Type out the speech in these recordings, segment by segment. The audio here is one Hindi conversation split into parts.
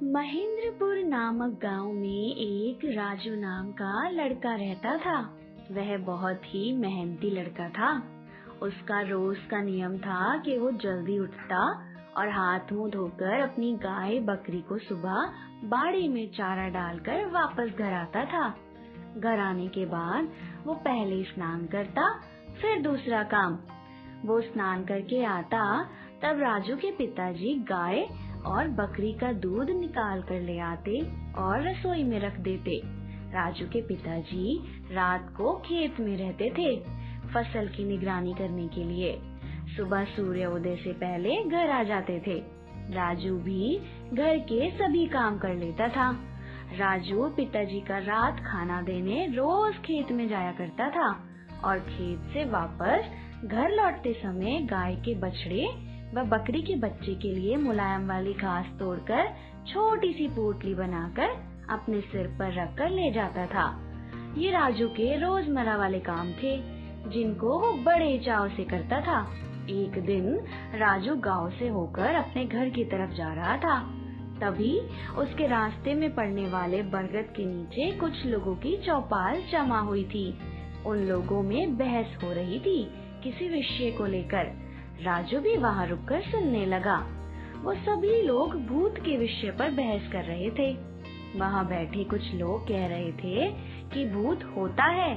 महेंद्रपुर नामक गांव में एक राजू नाम का लड़का रहता था। वह बहुत ही मेहनती लड़का था। उसका रोज का नियम था कि वो जल्दी उठता और हाथ मुंह धोकर अपनी गाय बकरी को सुबह बाड़े में चारा डालकर वापस घर आता था। घर आने के बाद वो पहले स्नान करता, फिर दूसरा काम। वो स्नान करके आता तब राजू के पिताजी गाय और बकरी का दूध निकाल कर ले आते और रसोई में रख देते। राजू के पिताजी रात को खेत में रहते थे फसल की निगरानी करने के लिए। सुबह सूर्योदय से पहले घर आ जाते थे। राजू भी घर के सभी काम कर लेता था। राजू पिताजी का रात खाना देने रोज खेत में जाया करता था और खेत से वापस घर लौटते समय गाय के बछड़े व बकरी के बच्चे के लिए मुलायम वाली घास तोड़कर छोटी सी पोटली बनाकर अपने सिर पर रखकर ले जाता था। ये राजू के रोजमर्रा वाले काम थे जिनको वो बड़े चाव से करता था। एक दिन राजू गांव से होकर अपने घर की तरफ जा रहा था। तभी उसके रास्ते में पड़ने वाले बरगद के नीचे कुछ लोगों की चौपाल जमा हुई थी। उन लोगों में बहस हो रही थी किसी विषय को लेकर। राजू भी वहाँ रुककर सुनने लगा। वो सभी लोग भूत के विषय पर बहस कर रहे थे। वहाँ बैठे कुछ लोग कह रहे थे कि भूत होता है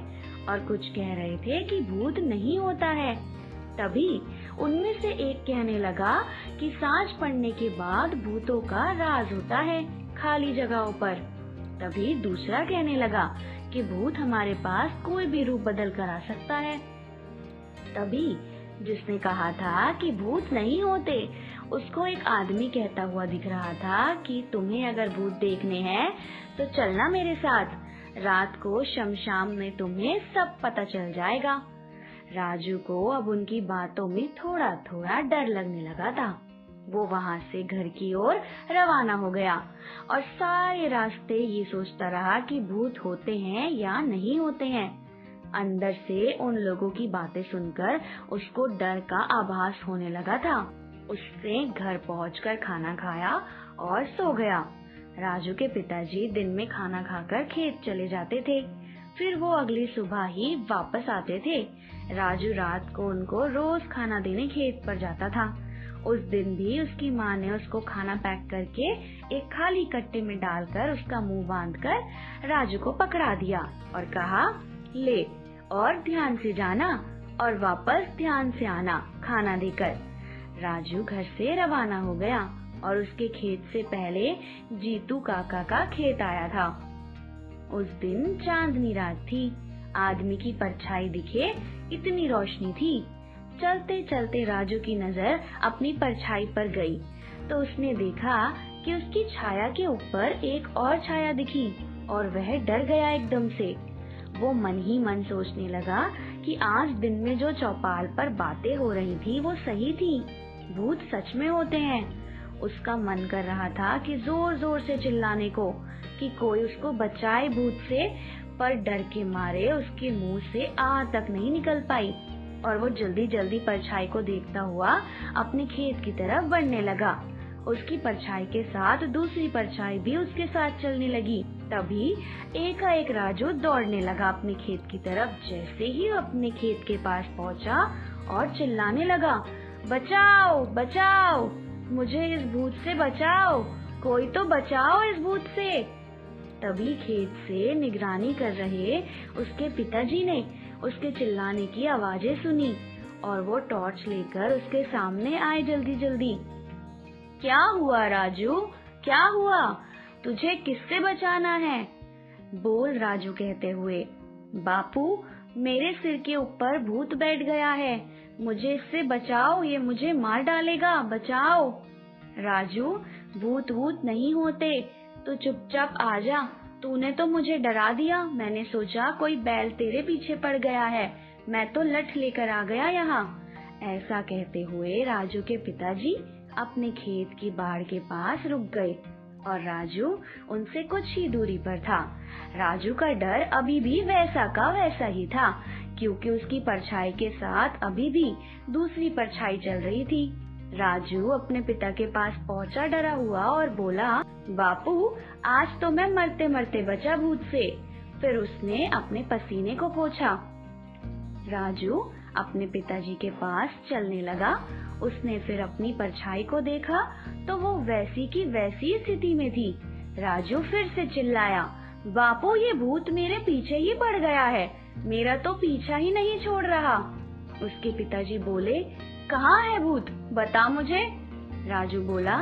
और कुछ कह रहे थे कि भूत नहीं होता है। तभी उनमें से एक कहने लगा कि सांझ पड़ने के बाद भूतों का राज होता है खाली जगहों पर। तभी दूसरा कहने लगा कि भूत हमारे पास कोई भी रूप बदल कर आ सकता है। तभी जिसने कहा था कि भूत नहीं होते, उसको एक आदमी कहता हुआ दिख रहा था कि तुम्हें अगर भूत देखने हैं तो चलना मेरे साथ। रात को शमशाम में तुम्हें सब पता चल जाएगा। राजू को अब उनकी बातों में थोड़ा थोड़ा डर लगने लगा था। वो वहाँ से घर की ओर रवाना हो गया और सारे रास्ते ये सोचता रहा कि भूत होते हैं या नहीं होते हैं। अंदर से उन लोगों की बातें सुनकर उसको डर का आभास होने लगा था। उसने घर पहुंचकर खाना खाया और सो गया। राजू के पिताजी दिन में खाना खाकर खेत चले जाते थे, फिर वो अगली सुबह ही वापस आते थे। राजू रात को उनको रोज खाना देने खेत पर जाता था। उस दिन भी उसकी माँ ने उसको खाना पैक करके एक खाली कट्टे में डालकर उसका मुंह बांधकर राजू को पकड़ा दिया और कहा, ले और ध्यान से जाना और वापस ध्यान से आना खाना देकर। राजू घर से रवाना हो गया और उसके खेत से पहले जीतू काका का खेत आया था। उस दिन चांदनी रात थी। आदमी की परछाई दिखे इतनी रोशनी थी। चलते चलते राजू की नजर अपनी परछाई पर गई तो उसने देखा कि उसकी छाया के ऊपर एक और छाया दिखी और वह डर गया एकदम से। वो मन ही मन सोचने लगा कि आज दिन में जो चौपाल पर बातें हो रही थी वो सही थी, भूत सच में होते हैं। उसका मन कर रहा था कि जोर जोर से चिल्लाने को कि कोई उसको बचाए भूत से, पर डर के मारे उसके मुंह से आ तक नहीं निकल पाई और वो जल्दी जल्दी परछाई को देखता हुआ अपने खेत की तरफ बढ़ने लगा। उसकी परछाई के साथ दूसरी परछाई भी उसके साथ चलने लगी। तभी एकाएक राजू दौड़ने लगा अपने खेत की तरफ। जैसे ही वो अपने खेत के पास पहुंचा और चिल्लाने लगा, बचाओ बचाओ, मुझे इस भूत से बचाओ, कोई तो बचाओ इस भूत से। तभी खेत से निगरानी कर रहे उसके पिताजी ने उसके चिल्लाने की आवाजें सुनी और वो टॉर्च लेकर उसके सामने आए जल्दी जल्दी। क्या हुआ राजू, क्या हुआ? तुझे किससे बचाना है? बोल राजू कहते हुए। बापू, मेरे सिर के ऊपर भूत बैठ गया है, मुझे इससे बचाओ, ये मुझे मार डालेगा, बचाओ। राजू, भूत वूत नहीं होते, तू चुपचाप आ जा। तूने तो मुझे डरा दिया, मैंने सोचा कोई बैल तेरे पीछे पड़ गया है, मैं तो लठ लेकर आ गया यहाँ। ऐसा कहते हुए राजू के पिताजी अपने खेत की बाड़ के पास रुक गए और राजू उनसे कुछ ही दूरी पर था। राजू का डर अभी भी वैसा का वैसा ही था क्योंकि उसकी परछाई के साथ अभी भी दूसरी परछाई चल रही थी। राजू अपने पिता के पास पहुंचा डरा हुआ और बोला, बापू, आज तो मैं मरते मरते बचा भूत से। फिर उसने अपने पसीने को पोंछा। राजू अपने पिताजी के पास चलने लगा। उसने फिर अपनी परछाई को देखा तो वो वैसी की वैसी स्थिति में थी। राजू फिर से चिल्लाया, बापू, ये भूत मेरे पीछे ही पड़ गया है, मेरा तो पीछा ही नहीं छोड़ रहा। उसके पिताजी बोले, कहाँ है भूत, बता मुझे। राजू बोला,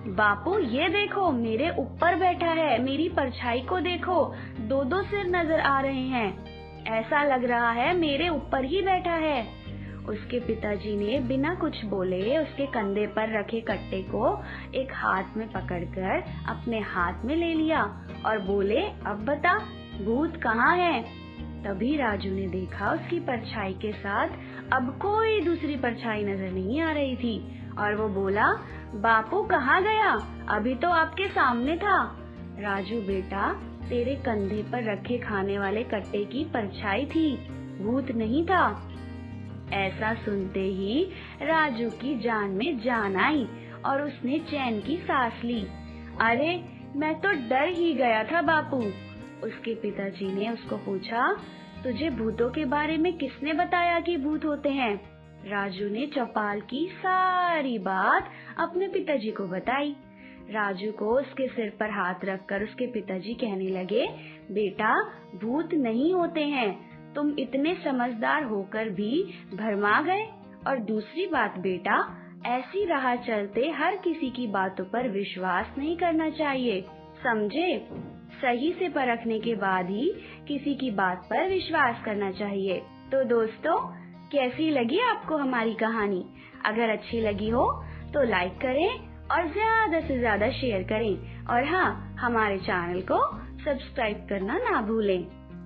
बापू, ये देखो, मेरे ऊपर बैठा है, मेरी परछाई को देखो, दो दो सिर नजर आ रहे हैं, ऐसा लग रहा है मेरे ऊपर ही बैठा है। उसके पिताजी ने बिना कुछ बोले उसके कंधे पर रखे कट्टे को एक हाथ में पकड़कर अपने हाथ में ले लिया और बोले, अब बता, भूत कहाँ है। तभी राजू ने देखा उसकी परछाई के साथ अब कोई दूसरी परछाई नजर नहीं आ रही थी और वो बोला, बापू कहाँ गया, अभी तो आपके सामने था। राजू बेटा, तेरे कंधे पर रखे खाने वाले कट्टे की परछाई थी, भूत नहीं था। ऐसा सुनते ही राजू की जान में जान आई और उसने चैन की सांस ली। अरे, मैं तो डर ही गया था बापू। उसके पिताजी ने उसको पूछा, तुझे भूतों के बारे में किसने बताया कि भूत होते हैं। राजू ने चौपाल की सारी बात अपने पिताजी को बताई। राजू को उसके सिर पर हाथ रखकर उसके पिताजी कहने लगे, बेटा, भूत नहीं होते हैं, तुम इतने समझदार होकर भी भरमा गए। और दूसरी बात बेटा, ऐसी राह चलते हर किसी की बातों पर विश्वास नहीं करना चाहिए, समझे। सही से परखने के बाद ही किसी की बात पर विश्वास करना चाहिए। तो दोस्तों, कैसी लगी आपको हमारी कहानी? अगर अच्छी लगी हो तो लाइक करें और ज्यादा से ज्यादा शेयर करें और हाँ, हमारे चैनल को सब्सक्राइब करना ना भूलें।